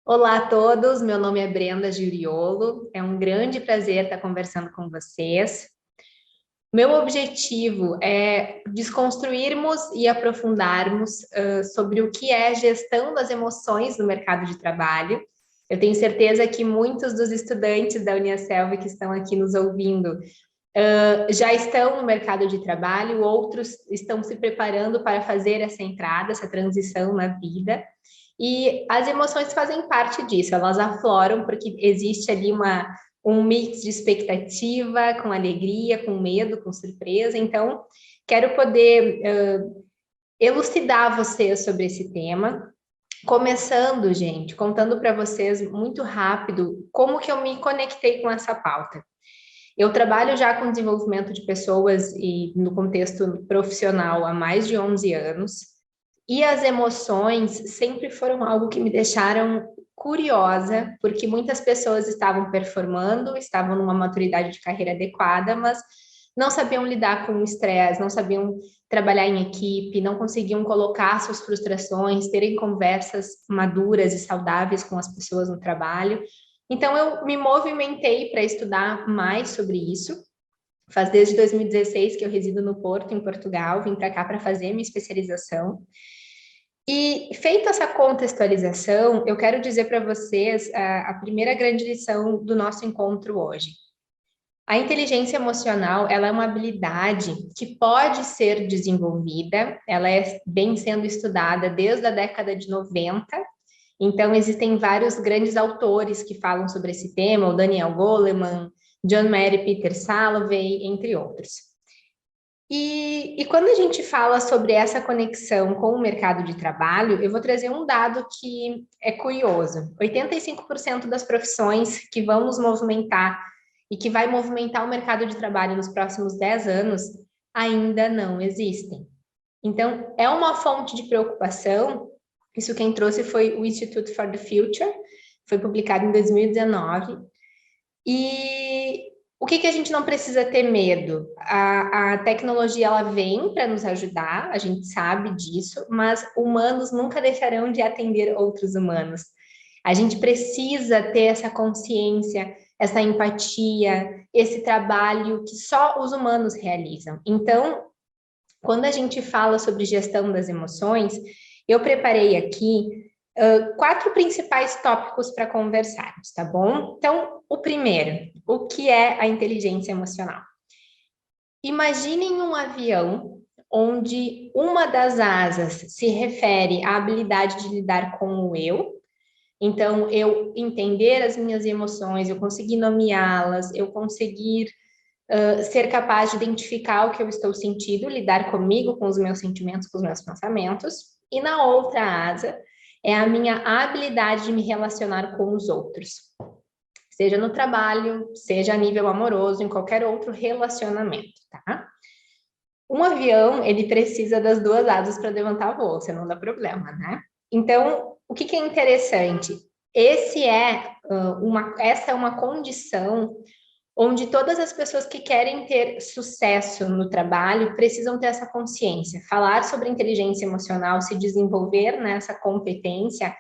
Olá a todos, meu nome é Brenda Giuriolo, é um grande prazer estar conversando com vocês. Meu objetivo é desconstruirmos e aprofundarmos sobre o que é gestão das emoções no mercado de trabalho. Eu tenho certeza que muitos dos estudantes da Uniaselv que estão aqui nos ouvindo já estão no mercado de trabalho, outros estão se preparando para fazer essa entrada, essa transição na vida. E as emoções fazem parte disso, elas afloram porque existe ali um mix de expectativa, com alegria, com medo, com surpresa. Então, quero poder elucidar vocês sobre esse tema. Começando, gente, contando para vocês muito rápido como que eu me conectei com essa pauta. Eu trabalho já com desenvolvimento de pessoas e no contexto profissional há mais de 11 anos. E as emoções sempre foram algo que me deixaram curiosa, porque muitas pessoas estavam performando, estavam numa maturidade de carreira adequada, mas não sabiam lidar com o estresse, não sabiam trabalhar em equipe, não conseguiam colocar suas frustrações, terem conversas maduras e saudáveis com as pessoas no trabalho. Então, eu me movimentei para estudar mais sobre isso. Faz desde 2016 que eu resido no Porto, em Portugal, vim para cá para fazer minha especialização. E feita essa contextualização, eu quero dizer para vocês a primeira grande lição do nosso encontro hoje. A inteligência emocional, ela é uma habilidade que pode ser desenvolvida, ela vem sendo estudada desde a década de 90. Então, existem vários grandes autores que falam sobre esse tema, o Daniel Goleman, John Mary Peter Salovey, entre outros. E quando a gente fala sobre essa conexão com o mercado de trabalho, eu vou trazer um dado que é curioso. 85% das profissões que vão nos movimentar e que vai movimentar o mercado de trabalho nos próximos 10 anos ainda não existem. Então, é uma fonte de preocupação. Isso quem trouxe foi o Institute for the Future, foi publicado em 2019. E o que a gente não precisa ter medo? A tecnologia, ela vem para nos ajudar, a gente sabe disso, mas humanos nunca deixarão de atender outros humanos. A gente precisa ter essa consciência, essa empatia, esse trabalho que só os humanos realizam. Então, quando a gente fala sobre gestão das emoções, eu preparei aqui 4 principais tópicos para conversarmos, tá bom? Então, o primeiro, o que é a inteligência emocional? Imaginem um avião onde uma das asas se refere à habilidade de lidar com o eu. Então, eu entender as minhas emoções, eu conseguir nomeá-las, eu conseguir ser capaz de identificar o que eu estou sentindo, lidar comigo, com os meus sentimentos, com os meus pensamentos. E na outra asa, é a minha habilidade de me relacionar com os outros. Seja no trabalho, seja a nível amoroso, em qualquer outro relacionamento, tá? Um avião, ele precisa das duas asas para levantar voo, senão dá problema, né? Então, o que é interessante? Essa é uma condição onde todas as pessoas que querem ter sucesso no trabalho precisam ter essa consciência. Falar sobre inteligência emocional, se desenvolver nessa competência,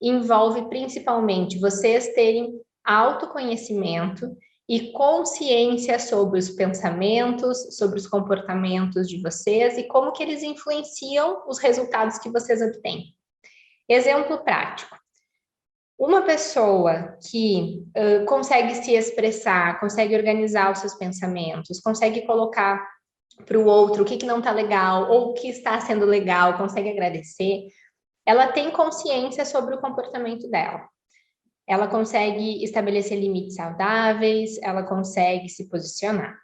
envolve principalmente vocês terem autoconhecimento e consciência sobre os pensamentos, sobre os comportamentos de vocês e como que eles influenciam os resultados que vocês obtêm. Exemplo prático. Uma pessoa que consegue se expressar, consegue organizar os seus pensamentos, consegue colocar para o outro o que não está legal ou o que está sendo legal, consegue agradecer, ela tem consciência sobre o comportamento dela. Ela consegue estabelecer limites saudáveis, ela consegue se posicionar.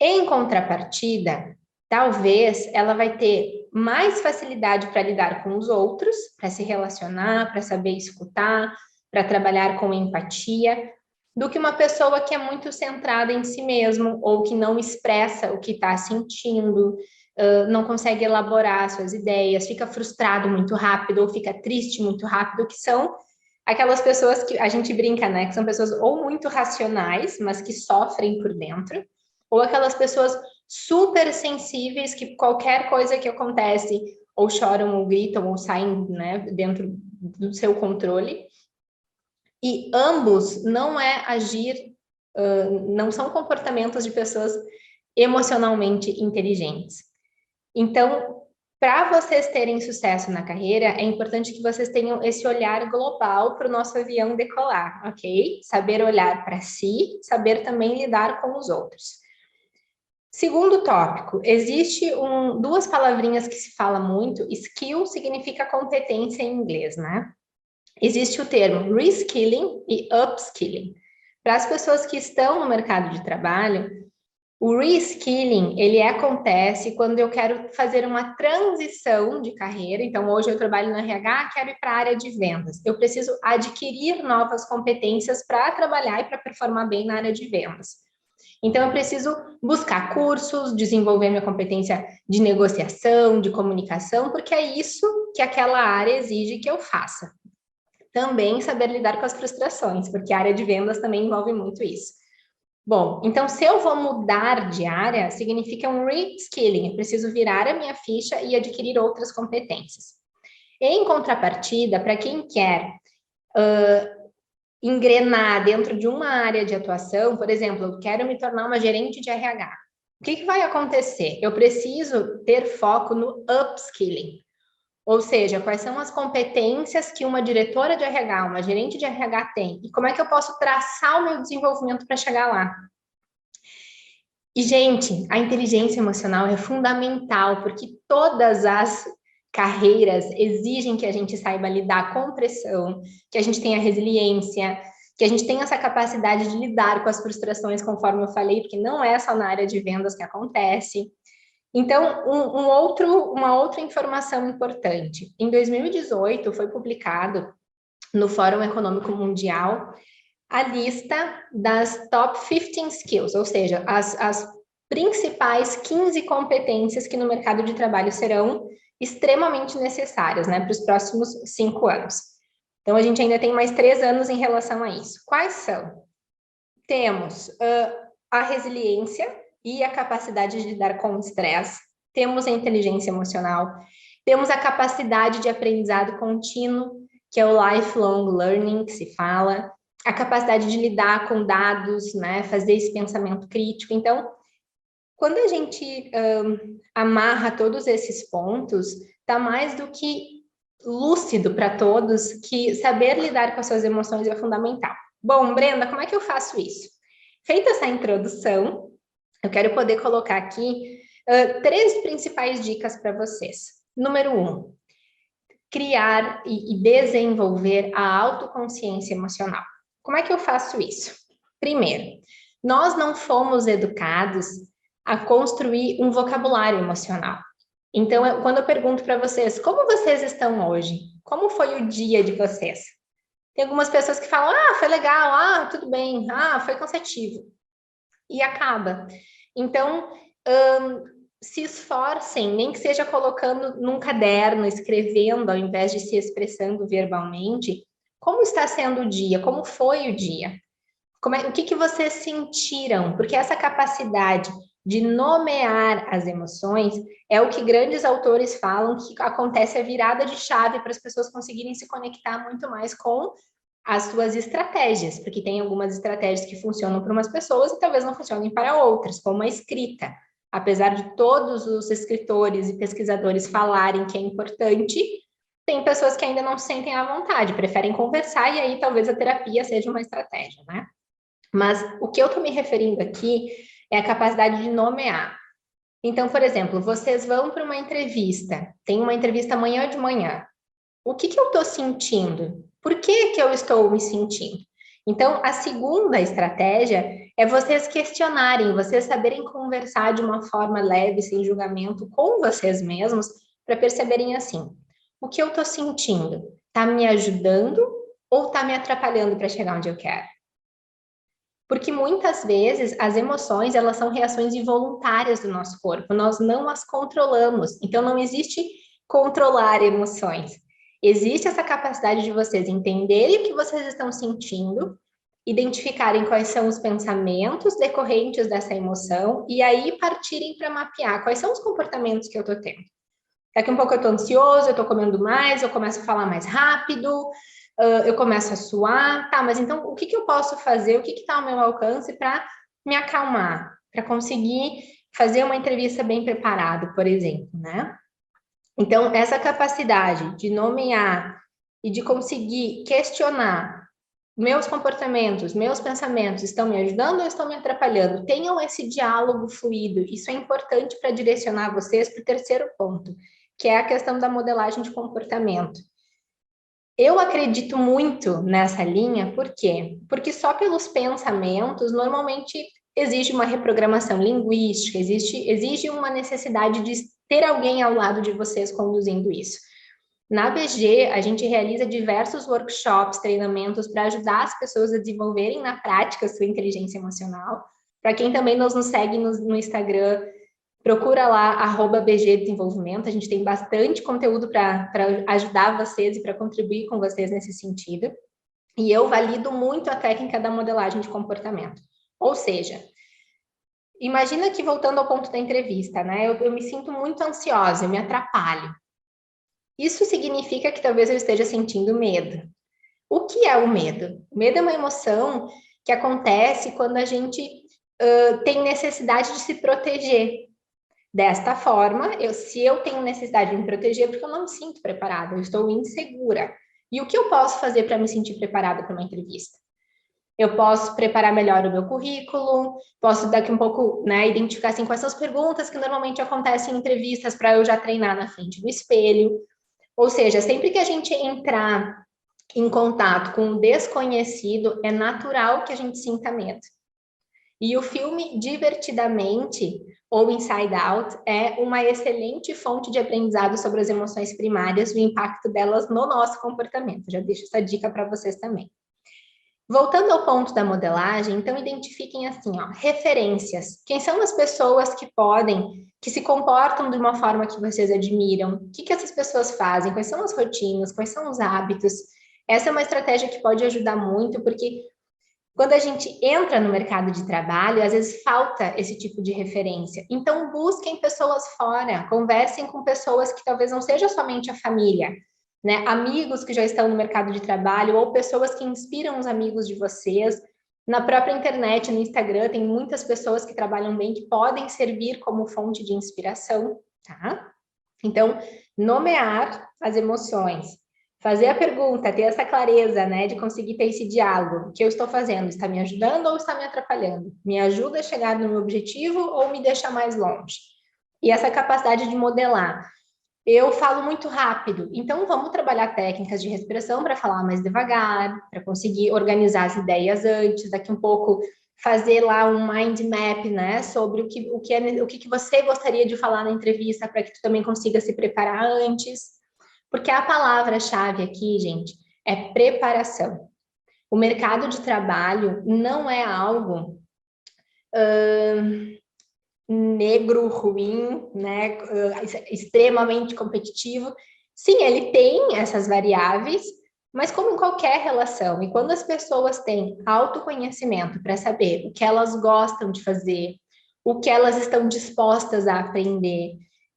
Em contrapartida, talvez ela vai ter mais facilidade para lidar com os outros, para se relacionar, para saber escutar, para trabalhar com empatia, do que uma pessoa que é muito centrada em si mesmo ou que não expressa o que está sentindo, não consegue elaborar suas ideias, fica frustrado muito rápido ou fica triste muito rápido, que são aquelas pessoas que a gente brinca, né? Que são pessoas ou muito racionais, mas que sofrem por dentro, ou aquelas pessoas super sensíveis que qualquer coisa que acontece ou choram ou gritam ou saem, né, dentro do seu controle E ambos não é agir, não são comportamentos de pessoas emocionalmente inteligentes. Então, para vocês terem sucesso na carreira, é importante que vocês tenham esse olhar global para o nosso avião decolar, ok? Saber olhar para si, saber também lidar com os outros. Segundo tópico, existe duas palavrinhas que se fala muito. Skill significa competência em inglês, né? Existe o termo reskilling e upskilling. Para as pessoas que estão no mercado de trabalho, o reskilling, ele acontece quando eu quero fazer uma transição de carreira. Então, hoje eu trabalho no RH, quero ir para a área de vendas. Eu preciso adquirir novas competências para trabalhar e para performar bem na área de vendas. Então, eu preciso buscar cursos, desenvolver minha competência de negociação, de comunicação, porque é isso que aquela área exige que eu faça. Também saber lidar com as frustrações, porque a área de vendas também envolve muito isso. Bom, então se eu vou mudar de área, significa um reskilling, eu preciso virar a minha ficha e adquirir outras competências. Em contrapartida, para quem quer engrenar dentro de uma área de atuação, por exemplo, eu quero me tornar uma gerente de RH, o que vai acontecer? Eu preciso ter foco no upskilling. Ou seja, quais são as competências que uma diretora de RH, uma gerente de RH tem? E como é que eu posso traçar o meu desenvolvimento para chegar lá? E, gente, a inteligência emocional é fundamental, porque todas as carreiras exigem que a gente saiba lidar com pressão, que a gente tenha resiliência, que a gente tenha essa capacidade de lidar com as frustrações, conforme eu falei, porque não é só na área de vendas que acontece. Então, uma outra informação importante. Em 2018, foi publicado no Fórum Econômico Mundial a lista das top 15 skills, ou seja, as principais 15 competências que no mercado de trabalho serão extremamente necessárias, né, para os próximos 5 anos. Então, a gente ainda tem mais 3 anos em relação a isso. Quais são? Temos a resiliência e a capacidade de lidar com o estresse, temos a inteligência emocional, temos a capacidade de aprendizado contínuo, que é o lifelong learning, que se fala, a capacidade de lidar com dados, né, fazer esse pensamento crítico. Então, quando a gente amarra todos esses pontos, está mais do que lúcido para todos que saber lidar com as suas emoções é fundamental. Bom, Brenda, como é que eu faço isso? Feita essa introdução, eu quero poder colocar aqui 3 principais dicas para vocês. Número 1, criar e desenvolver a autoconsciência emocional. Como é que eu faço isso? Primeiro, nós não fomos educados a construir um vocabulário emocional. Então, quando eu pergunto para vocês, como vocês estão hoje? Como foi o dia de vocês? Tem algumas pessoas que falam, foi legal, tudo bem, foi cansativo. E acaba. Então, se esforcem, nem que seja colocando num caderno, escrevendo, ao invés de se expressando verbalmente, como está sendo o dia, como foi o dia, o que vocês sentiram, porque essa capacidade de nomear as emoções é o que grandes autores falam que acontece a virada de chave para as pessoas conseguirem se conectar muito mais com as suas estratégias, porque tem algumas estratégias que funcionam para umas pessoas e talvez não funcionem para outras, como a escrita. Apesar de todos os escritores e pesquisadores falarem que é importante, tem pessoas que ainda não se sentem à vontade, preferem conversar e aí talvez a terapia seja uma estratégia, né? Mas o que eu estou me referindo aqui é a capacidade de nomear. Então, por exemplo, vocês vão para uma entrevista, tem uma entrevista amanhã de manhã. O que eu estou sentindo? Por que eu estou me sentindo? Então, a segunda estratégia é vocês questionarem, vocês saberem conversar de uma forma leve, sem julgamento, com vocês mesmos, para perceberem assim, o que eu estou sentindo? Está me ajudando ou está me atrapalhando para chegar onde eu quero? Porque muitas vezes as emoções, elas são reações involuntárias do nosso corpo, nós não as controlamos. Então, não existe controlar emoções. Existe essa capacidade de vocês entenderem o que vocês estão sentindo, identificarem quais são os pensamentos decorrentes dessa emoção e aí partirem para mapear quais são os comportamentos que eu estou tendo. Daqui a um pouco eu estou ansioso, eu estou comendo mais, eu começo a falar mais rápido, eu começo a suar, tá, mas então o que que eu posso fazer, o que que está ao meu alcance para me acalmar, para conseguir fazer uma entrevista bem preparado, por exemplo, né? Então, essa capacidade de nomear e de conseguir questionar meus comportamentos, meus pensamentos estão me ajudando ou estão me atrapalhando? Tenham esse diálogo fluido. Isso é importante para direcionar vocês para o terceiro ponto, que é a questão da modelagem de comportamento. Eu acredito muito nessa linha, por quê? Porque só pelos pensamentos, normalmente, exige uma reprogramação linguística, exige uma necessidade de ter alguém ao lado de vocês conduzindo isso. Na BG, a gente realiza diversos workshops, treinamentos para ajudar as pessoas a desenvolverem na prática a sua inteligência emocional. Para quem também nos segue no Instagram, procura lá, @BG Desenvolvimento, a gente tem bastante conteúdo para ajudar vocês e para contribuir com vocês nesse sentido. E eu valido muito a técnica da modelagem de comportamento. Ou seja, imagina que, voltando ao ponto da entrevista, né? Eu me sinto muito ansiosa, eu me atrapalho. Isso significa que talvez eu esteja sentindo medo. O que é o medo? O medo é uma emoção que acontece quando a gente tem necessidade de se proteger. Desta forma, se eu tenho necessidade de me proteger, porque eu não me sinto preparada, eu estou insegura. E o que eu posso fazer para me sentir preparada para uma entrevista? Eu posso preparar melhor o meu currículo, posso daqui um pouco, né, identificar assim, quais são as perguntas que normalmente acontecem em entrevistas para eu já treinar na frente do espelho. Ou seja, sempre que a gente entrar em contato com o desconhecido, é natural que a gente sinta medo. E o filme Divertidamente, ou Inside Out, é uma excelente fonte de aprendizado sobre as emoções primárias e o impacto delas no nosso comportamento. Já deixo essa dica para vocês também. Voltando ao ponto da modelagem, então identifiquem assim, ó, referências. Quem são as pessoas que se comportam de uma forma que vocês admiram? O que essas pessoas fazem? Quais são as rotinas? Quais são os hábitos? Essa é uma estratégia que pode ajudar muito, porque quando a gente entra no mercado de trabalho, às vezes falta esse tipo de referência. Então, busquem pessoas fora, conversem com pessoas que talvez não seja somente a família, né? Amigos que já estão no mercado de trabalho ou pessoas que inspiram os amigos de vocês. Na própria internet, no Instagram, tem muitas pessoas que trabalham bem, que podem servir como fonte de inspiração, tá? Então, nomear as emoções, fazer a pergunta, ter essa clareza, né, de conseguir ter esse diálogo. O que eu estou fazendo? Está me ajudando ou está me atrapalhando? Me ajuda a chegar no meu objetivo ou me deixa mais longe? E essa capacidade de modelar. Eu falo muito rápido, então vamos trabalhar técnicas de respiração para falar mais devagar, para conseguir organizar as ideias antes, daqui um pouco fazer lá um mind map, né, sobre o que você gostaria de falar na entrevista para que tu também consiga se preparar antes. Porque a palavra-chave aqui, gente, é preparação. O mercado de trabalho não é algo negro, ruim, né, extremamente competitivo. Sim, ele tem essas variáveis, mas como em qualquer relação, e quando as pessoas têm autoconhecimento para saber o que elas gostam de fazer, o que elas estão dispostas a aprender,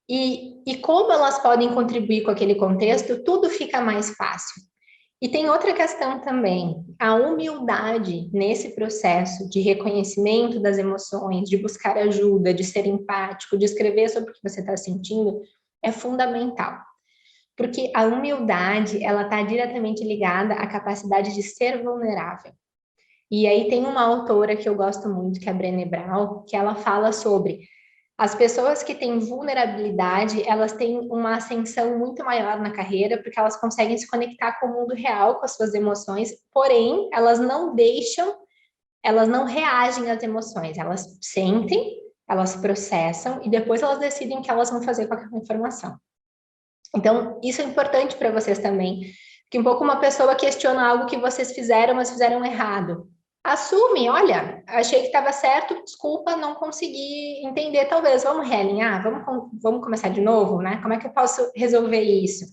e como elas podem contribuir com aquele contexto, tudo fica mais fácil. E tem outra questão também, a humildade nesse processo de reconhecimento das emoções, de buscar ajuda, de ser empático, de escrever sobre o que você está sentindo, é fundamental. Porque a humildade, ela está diretamente ligada à capacidade de ser vulnerável. E aí tem uma autora que eu gosto muito, que é a Brené Brown, que ela fala sobre as pessoas que têm vulnerabilidade, elas têm uma ascensão muito maior na carreira, porque elas conseguem se conectar com o mundo real, com as suas emoções, porém, elas não reagem às emoções, elas sentem, elas processam e depois elas decidem o que elas vão fazer com aquela informação. Então, isso é importante para vocês também, que um pouco uma pessoa questiona algo que vocês fizeram, mas fizeram errado. Assume, olha, achei que estava certo, desculpa, não consegui entender, talvez, vamos realinhar, vamos começar de novo, né? Como é que eu posso resolver isso?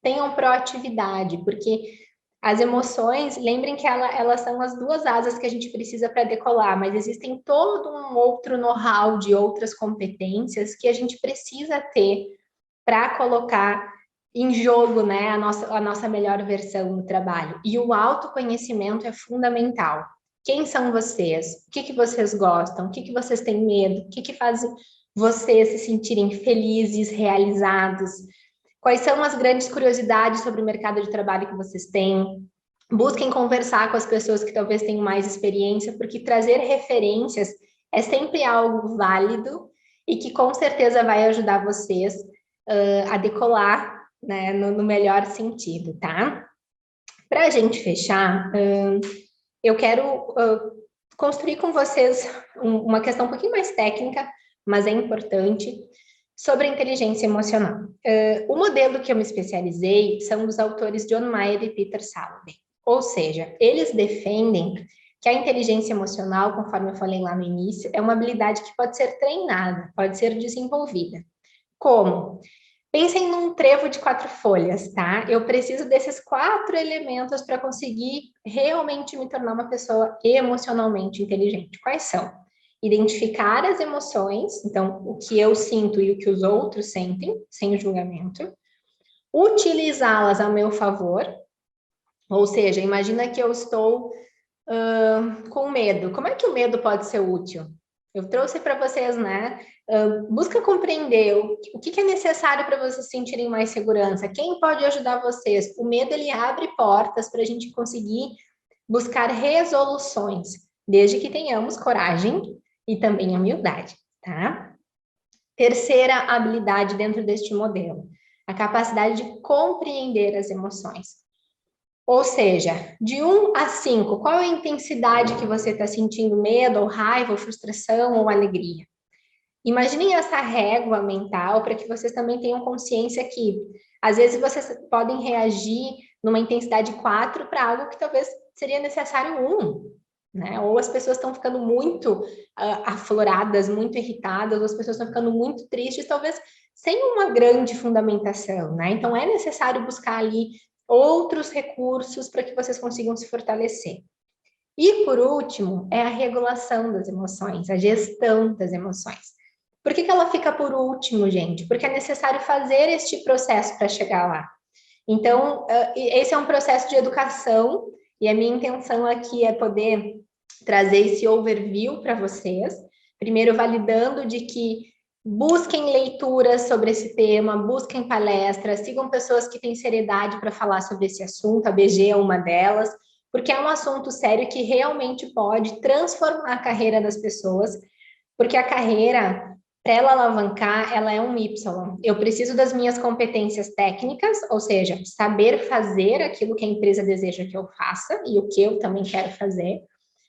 Tenham proatividade, porque as emoções, lembrem que elas são as duas asas que a gente precisa para decolar, mas existem todo um outro know-how de outras competências que a gente precisa ter para colocar em jogo, né, a nossa melhor versão no trabalho. E o autoconhecimento é fundamental. Quem são vocês? O que vocês gostam? O que vocês têm medo? O que faz vocês se sentirem felizes, realizados? Quais são as grandes curiosidades sobre o mercado de trabalho que vocês têm? Busquem conversar com as pessoas que talvez tenham mais experiência, porque trazer referências é sempre algo válido e que com certeza vai ajudar vocês a decolar, né, no melhor sentido, tá? Para a gente fechar, eu quero construir com vocês uma questão um pouquinho mais técnica, mas é importante, sobre a inteligência emocional. O modelo que eu me especializei são dos autores John Mayer e Peter Salovey. Ou seja, eles defendem que a inteligência emocional, conforme eu falei lá no início, é uma habilidade que pode ser treinada, pode ser desenvolvida. Como? Pensem num trevo de 4 folhas, tá? Eu preciso desses 4 elementos para conseguir realmente me tornar uma pessoa emocionalmente inteligente. Quais são? Identificar as emoções, então, o que eu sinto e o que os outros sentem, sem julgamento. Utilizá-las a meu favor, ou seja, imagina que eu estou com medo. Como é que o medo pode ser útil? Eu trouxe para vocês, né? Busca compreender o que é necessário para vocês sentirem mais segurança. Quem pode ajudar vocês? O medo, ele abre portas para a gente conseguir buscar resoluções, desde que tenhamos coragem e também humildade, tá? Terceira habilidade dentro deste modelo, a capacidade de compreender as emoções. Ou seja, de 1 a 5, qual é a intensidade que você está sentindo medo, ou raiva, ou frustração, ou alegria? Imaginem essa régua mental para que vocês também tenham consciência que, às vezes, vocês podem reagir numa intensidade 4 para algo que talvez seria necessário 1, né? Ou as pessoas estão ficando muito afloradas, muito irritadas, ou as pessoas estão ficando muito tristes, talvez sem uma grande fundamentação, né? Então, é necessário buscar ali outros recursos para que vocês consigam se fortalecer. E, por último, é a regulação das emoções, a gestão das emoções. Por que ela fica por último, gente? Porque é necessário fazer este processo para chegar lá. Então, esse é um processo de educação, e a minha intenção aqui é poder trazer esse overview para vocês, primeiro validando de que busquem leituras sobre esse tema, busquem palestras, sigam pessoas que têm seriedade para falar sobre esse assunto, a BG é uma delas, porque é um assunto sério que realmente pode transformar a carreira das pessoas, porque a carreira, para ela alavancar, ela é um Y. Eu preciso das minhas competências técnicas, ou seja, saber fazer aquilo que a empresa deseja que eu faça e o que eu também quero fazer,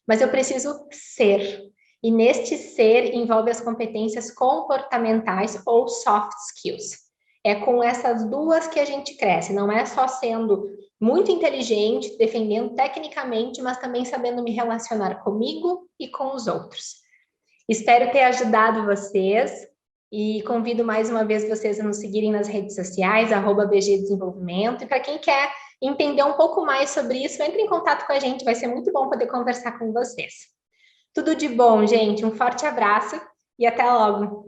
mas eu preciso ser. E neste ser envolve as competências comportamentais ou soft skills. É com essas duas que a gente cresce, não é só sendo muito inteligente, defendendo tecnicamente, mas também sabendo me relacionar comigo e com os outros. Espero ter ajudado vocês e convido mais uma vez vocês a nos seguirem nas redes sociais, @BG Desenvolvimento. E para quem quer entender um pouco mais sobre isso, entre em contato com a gente, vai ser muito bom poder conversar com vocês. Tudo de bom, gente. Um forte abraço e até logo.